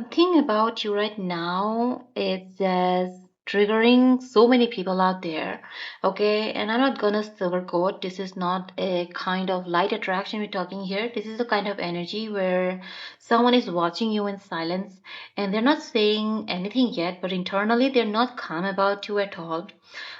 Something about you right now is just triggering so many people out there. Okay, and I'm not gonna sugarcoat. This is not a kind of light attraction we're talking here. This is a kind of energy where someone is watching you in silence and they're not saying anything yet, but internally they're not calm about you at all.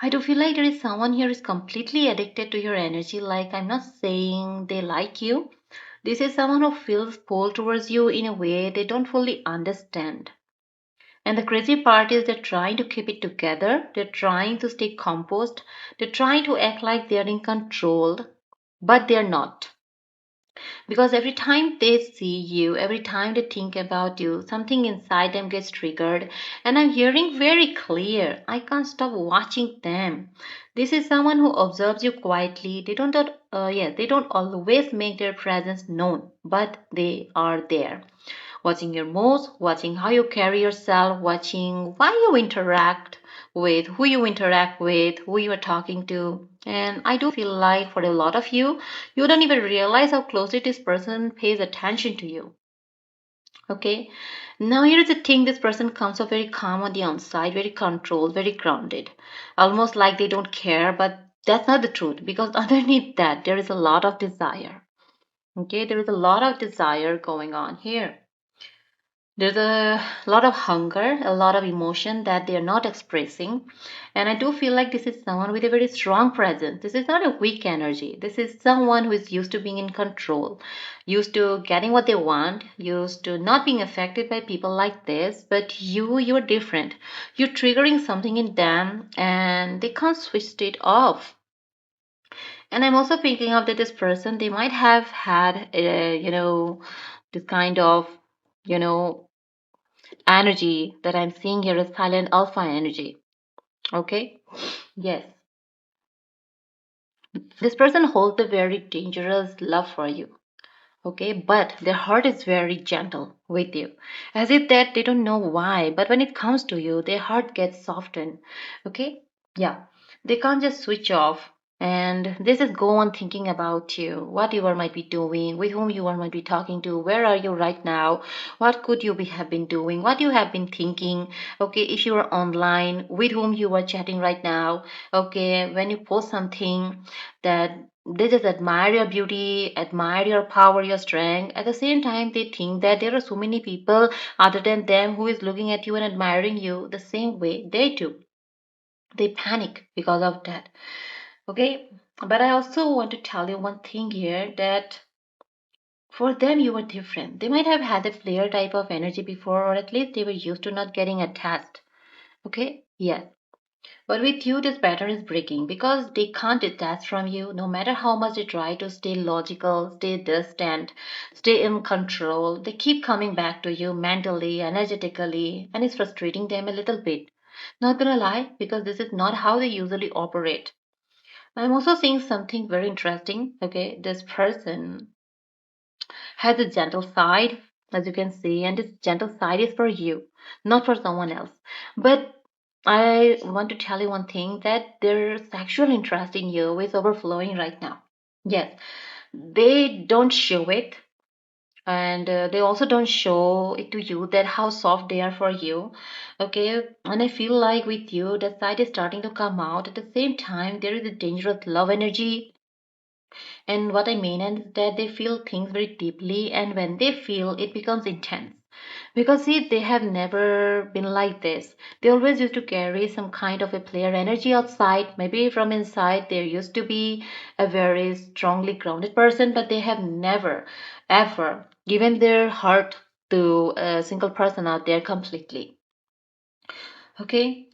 I do feel like there is someone here is completely addicted to your energy. Like, I'm not saying they like you. This is someone who feels pulled towards you in a way they don't fully understand. And the crazy part is they're trying to keep it together, they're trying to stay composed, they're trying to act like they're in control, but they're not. Because every time they see you, every time they think about you, something inside them gets triggered. And I'm hearing very clear, I can't stop watching them. This is someone who observes you quietly. They don't always make their presence known, but they are there watching your moves, watching how you carry yourself, watching why you interact with who you are talking to. And I do feel like for a lot of you, you don't even realize how closely this person pays attention to you. Okay, now here is the thing, this person comes off very calm on the outside, very controlled, very grounded, almost like they don't care, but that's not the truth because underneath that, there is a lot of desire. Okay, there is a lot of desire going on here. There's a lot of hunger, a lot of emotion that they are not expressing. And I do feel like this is someone with a very strong presence. This is not a weak energy. This is someone who is used to being in control, used to getting what they want, used to not being affected by people like this. But you're different. You're triggering something in them and they can't switch it off. And I'm also thinking of that this person, they might have had, this kind of, you know, energy that I'm seeing here is silent alpha energy. Okay? Yes. This person holds a very dangerous love for you. Okay? But their heart is very gentle with you. As if that they don't know why, but when it comes to you, their heart gets softened. Okay? Yeah. They can't just switch off. And this is go on thinking about you, what you are might be doing, with whom you are might be talking to, where are you right now, what could you have been doing, what you have been thinking. Okay, if you are online, with whom you are chatting right now. Okay, when you post something that they just admire your beauty, admire your power, your strength. At the same time, they think that there are so many people other than them who is looking at you and admiring you the same way they do. They panic because of that. Okay, but I also want to tell you one thing here that for them you were different. They might have had a player type of energy before, or at least they were used to not getting attached. Okay, yes. But with you, this pattern is breaking because they can't detach from you no matter how much they try to stay logical, stay distant, stay in control. They keep coming back to you mentally, energetically, and it's frustrating them a little bit. Not gonna lie, because this is not how they usually operate. I'm also seeing something very interesting. Okay, this person has a gentle side, as you can see, and this gentle side is for you, not for someone else. But I want to tell you one thing that their sexual interest in you is overflowing right now. Yes, they don't show it, and they also don't show it to you that how soft they are for you. Okay, and I feel like with you, that side is starting to come out. At the same time, there is a dangerous love energy. And what I mean is that they feel things very deeply, and when they feel, it becomes intense. Because see, they have never been like this. They always used to carry some kind of a player energy outside. Maybe from inside, they used to be a very strongly grounded person, but they have never, ever given their heart to a single person out there completely. Okay,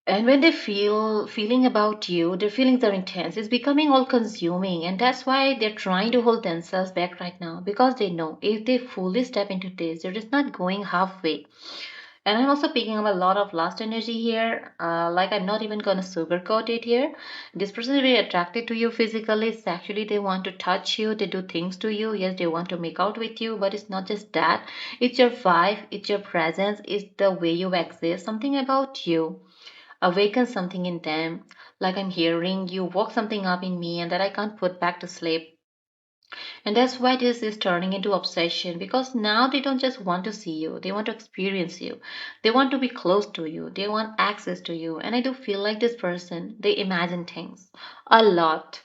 and when they feel feeling about you, their feelings are intense. It's becoming all consuming, and that's why they're trying to hold themselves back right now because they know if they fully step into this, they're just not going halfway. And I'm also picking up a lot of lust energy here. Like I'm not even gonna sugarcoat it here. This person is very attracted to you physically, sexually. They want to touch you. They do things to you. Yes, they want to make out with you. But it's not just that. It's your vibe. It's your presence. It's the way you exist. Something about you awaken something in them. Like I'm hearing you woke something up in me and that I can't put back to sleep. And that's why this is turning into obsession, because now they don't just want to see you, they want to experience you. They want to be close to you, they want access to you. And I do feel like this person, they imagine things a lot.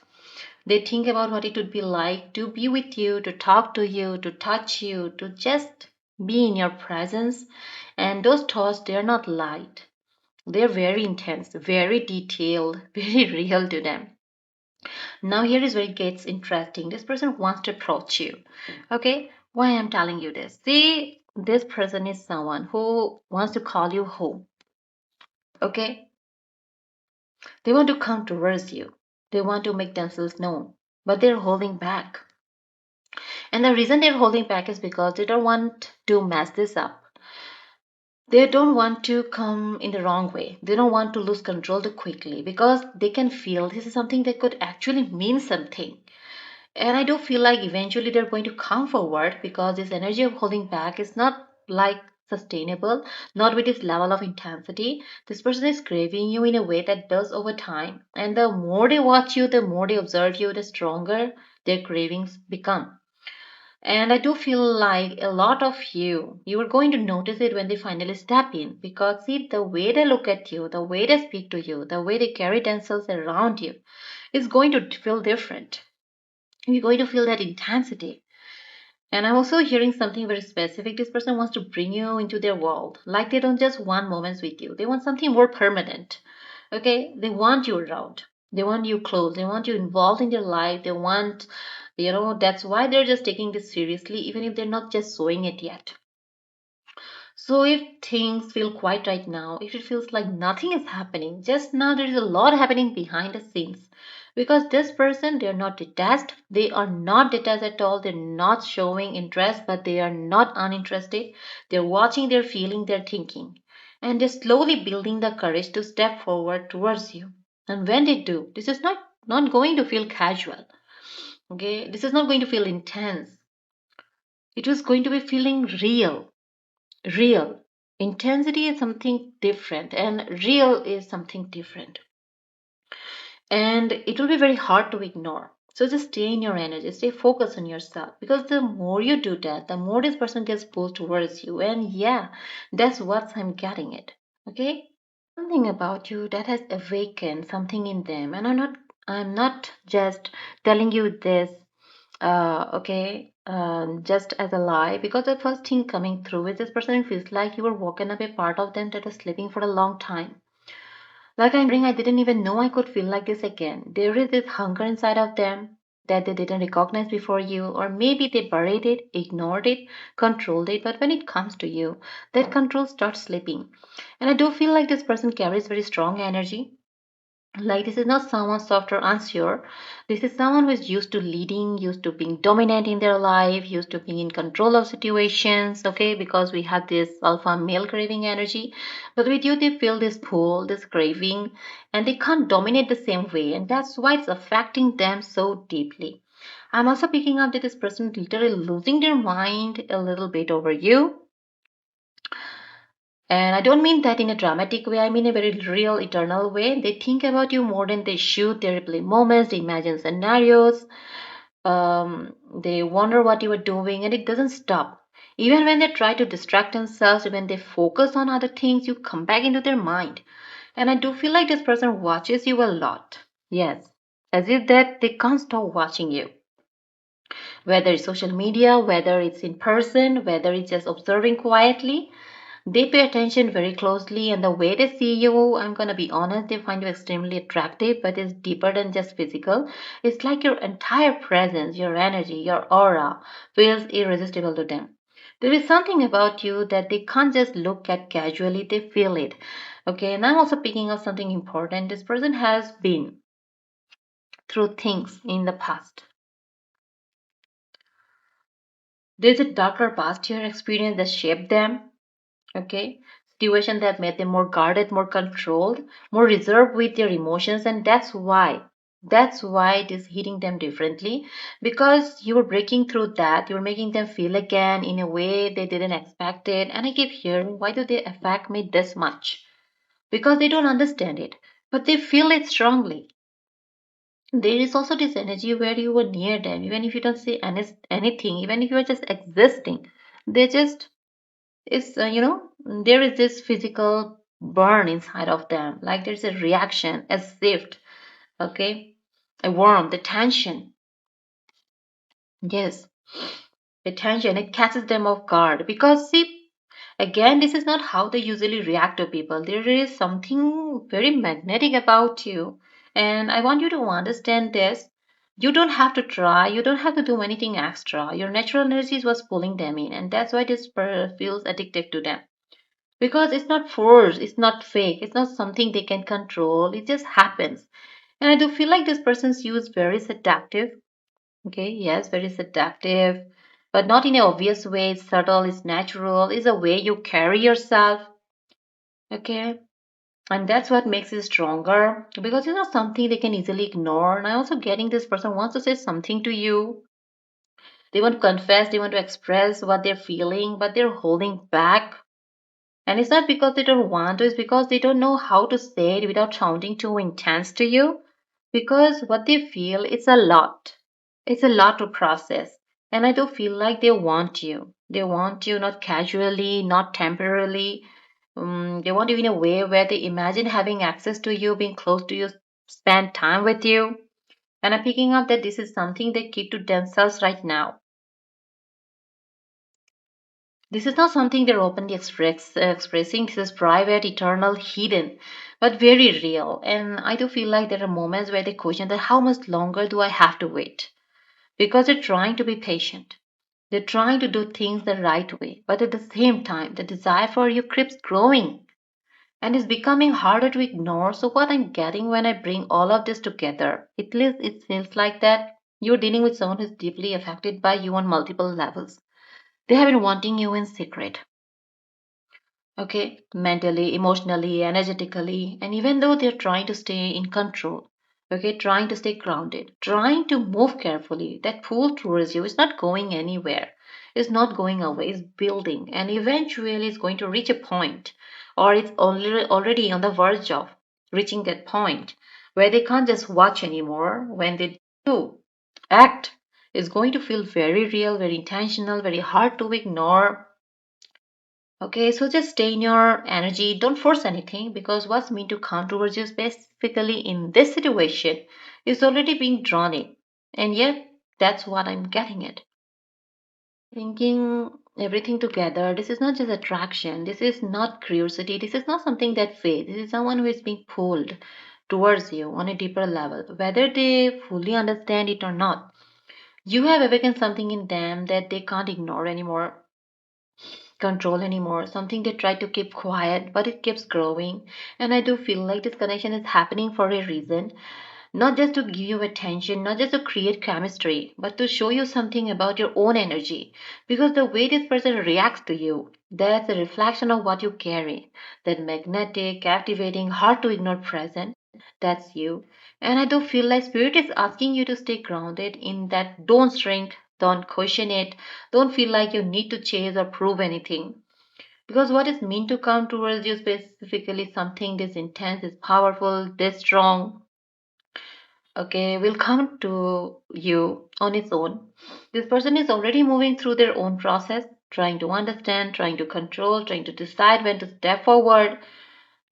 They think about what it would be like to be with you, to talk to you, to touch you, to just be in your presence. And those thoughts, they're not light. They're very intense, very detailed, very real to them. Now, here is where it gets interesting. This person wants to approach you. Okay, why I'm telling you this? See, this person is someone who wants to call you home. Okay, they want to come towards you, they want to make themselves known, but they're holding back. And the reason they're holding back is because they don't want to mess this up. They don't want to come in the wrong way. They don't want to lose control too quickly because they can feel this is something that could actually mean something. And I do feel like eventually they're going to come forward because this energy of holding back is not like sustainable, not with this level of intensity. This person is craving you in a way that does over time. And the more they watch you, the more they observe you, the stronger their cravings become. And I do feel like a lot of you are going to notice it when they finally step in. Because, see, the way they look at you, the way they speak to you, the way they carry themselves around you is going to feel different. You're going to feel that intensity. And I'm also hearing something very specific. This person wants to bring you into their world. Like they don't just want moments with you, they want something more permanent. Okay? They want you around. They want you close. They want you involved in their life. They want, that's why they're just taking this seriously, even if they're not just showing it yet. So if things feel quiet right now, if it feels like nothing is happening, just now there is a lot happening behind the scenes. Because this person, they are not detached. They are not detached at all. They're not showing interest, but they are not uninterested. They're watching, they're feeling, they're thinking. And they're slowly building the courage to step forward towards you. And when they do, this is not going to feel casual. Okay? This is not going to feel intense. It is going to be feeling real. Intensity is something different, and real is something different. And it will be very hard to ignore. So just stay in your energy, stay focused on yourself. Because the more you do that, the more this person gets pulled towards you. And yeah, that's what I'm getting it. Okay? Something about you that has awakened something in them. And I'm not just telling you this okay, just as a lie, because the first thing coming through is this person feels like you were woken up a part of them that was sleeping for a long time. Like I'm hearing, I didn't even know I could feel like this again. There is this hunger inside of them that they didn't recognize before you, or maybe they buried it, ignored it, controlled it, but when it comes to you, that control starts slipping. And I do feel like this person carries very strong energy, like this is not someone soft or unsure. This is someone who is used to leading, used to being dominant in their life, used to being in control of situations. Okay, because we have this alpha male craving energy. But with you, they feel this pull, this craving, and they can't dominate the same way. And that's why it's affecting them so deeply. I'm also picking up that this person literally losing their mind a little bit over you. And I don't mean that in a dramatic way, I mean a very real, eternal way. They think about you more than they shoot. They replay moments, they imagine scenarios, they wonder what you are doing, and it doesn't stop. Even when they try to distract themselves, when they focus on other things, you come back into their mind. And I do feel like this person watches you a lot. Yes, as if that they can't stop watching you. Whether it's social media, whether it's in person, whether it's just observing quietly, they pay attention very closely, and the way they see you, I'm gonna be honest, they find you extremely attractive, but it's deeper than just physical. It's like your entire presence, your energy, your aura feels irresistible to them. There is something about you that they can't just look at casually, they feel it. Okay, and I'm also picking up something important. This person has been through things in the past. There's a darker past year experience that shaped them, okay, situation that made them more guarded, more controlled, more reserved with their emotions, and that's why it is hitting them differently, because you were breaking through that, you were making them feel again in a way they didn't expect it. And I keep hearing, why do they affect me this much? Because they don't understand it, but they feel it strongly. There is also this energy where you were near them, even if you don't say anything, even if you are just existing. They just, there is this physical burn inside of them. Like there's a reaction, a shift, okay? A warmth, the tension. Yes, the tension, it catches them off guard. Because, see, again, this is not how they usually react to people. There is something very magnetic about you. And I want you to understand this. You don't have to try, you don't have to do anything extra. Your natural energy was pulling them in, and that's why this feels addicted to them. Because it's not forced, it's not fake, it's not something they can control, it just happens. And I do feel like this person's use very seductive. Okay, yes, very seductive, but not in an obvious way. It's subtle, it's natural, it's a way you carry yourself. Okay, and that's what makes it stronger because it's not something they can easily ignore. And I also getting this person wants to say something to you. They want to confess, they want to express what they're feeling, but they're holding back. And it's not because they don't want to, it's because they don't know how to say it without sounding too intense to you. Because what they feel, it's a lot. It's a lot to process. And I do feel like they want you. They want you not casually, not temporarily. They want you in a way where they imagine having access to you, being close to you, spend time with you. And I'm picking up that this is something they keep to themselves right now. This is not something they're openly expressing. This is private, eternal, hidden, but very real. And I do feel like there are moments where they question that how much longer do I have to wait? Because they're trying to be patient. They're trying to do things the right way. But at the same time, the desire for you keeps growing and is becoming harder to ignore. So what I'm getting when I bring all of this together, it feels like that you're dealing with someone who's deeply affected by you on multiple levels. They have been wanting you in secret, okay, mentally, emotionally, energetically, and even though they're trying to stay in control, okay, trying to stay grounded, trying to move carefully, that pull towards you is not going anywhere, it's not going away, it's building, and eventually it's going to reach a point, or it's already on the verge of reaching that point where they can't just watch anymore. When they do act, it's going to feel very real, very intentional, very hard to ignore. Okay, so just stay in your energy. Don't force anything because what's meant to come towards you specifically in this situation is already being drawn in. And yet, that's what I'm getting at. Thinking everything together, this is not just attraction, this is not curiosity, this is not something that fades. This is someone who is being pulled towards you on a deeper level, whether they fully understand it or not. You have awakened something in them that they can't ignore anymore, control anymore, something they try to keep quiet, but it keeps growing. And I do feel like this connection is happening for a reason, not just to give you attention, not just to create chemistry, but to show you something about your own energy. Because the way this person reacts to you, that's a reflection of what you carry. That magnetic, captivating, hard to ignore present, that's you. And I do feel like Spirit is asking you to stay grounded in that don't shrink, don't question it, don't feel like you need to chase or prove anything. Because what is meant to come towards you specifically something this intense, this powerful, this strong, okay, will come to you on its own. This person is already moving through their own process, trying to understand, trying to control, trying to decide when to step forward.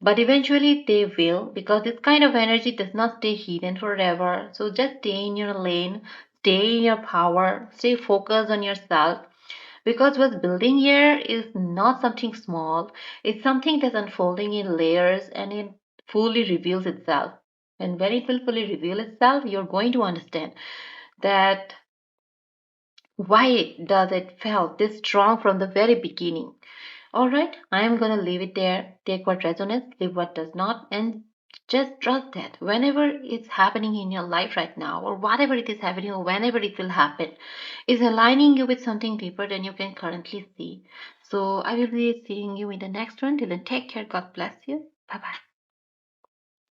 But eventually they will, because this kind of energy does not stay hidden forever. So just stay in your lane, stay in your power, stay focused on yourself. Because what's building here is not something small, it's something that's unfolding in layers and it fully reveals itself. And when it will fully reveal itself, you're going to understand that why does it felt this strong from the very beginning. All right, I am going to leave it there. Take what resonates, leave what does not, and just trust that whenever it's happening in your life right now, or whatever it is happening, or whenever it will happen, is aligning you with something deeper than you can currently see. So I will be seeing you in the next one. Till then, take care. God bless you. Bye bye.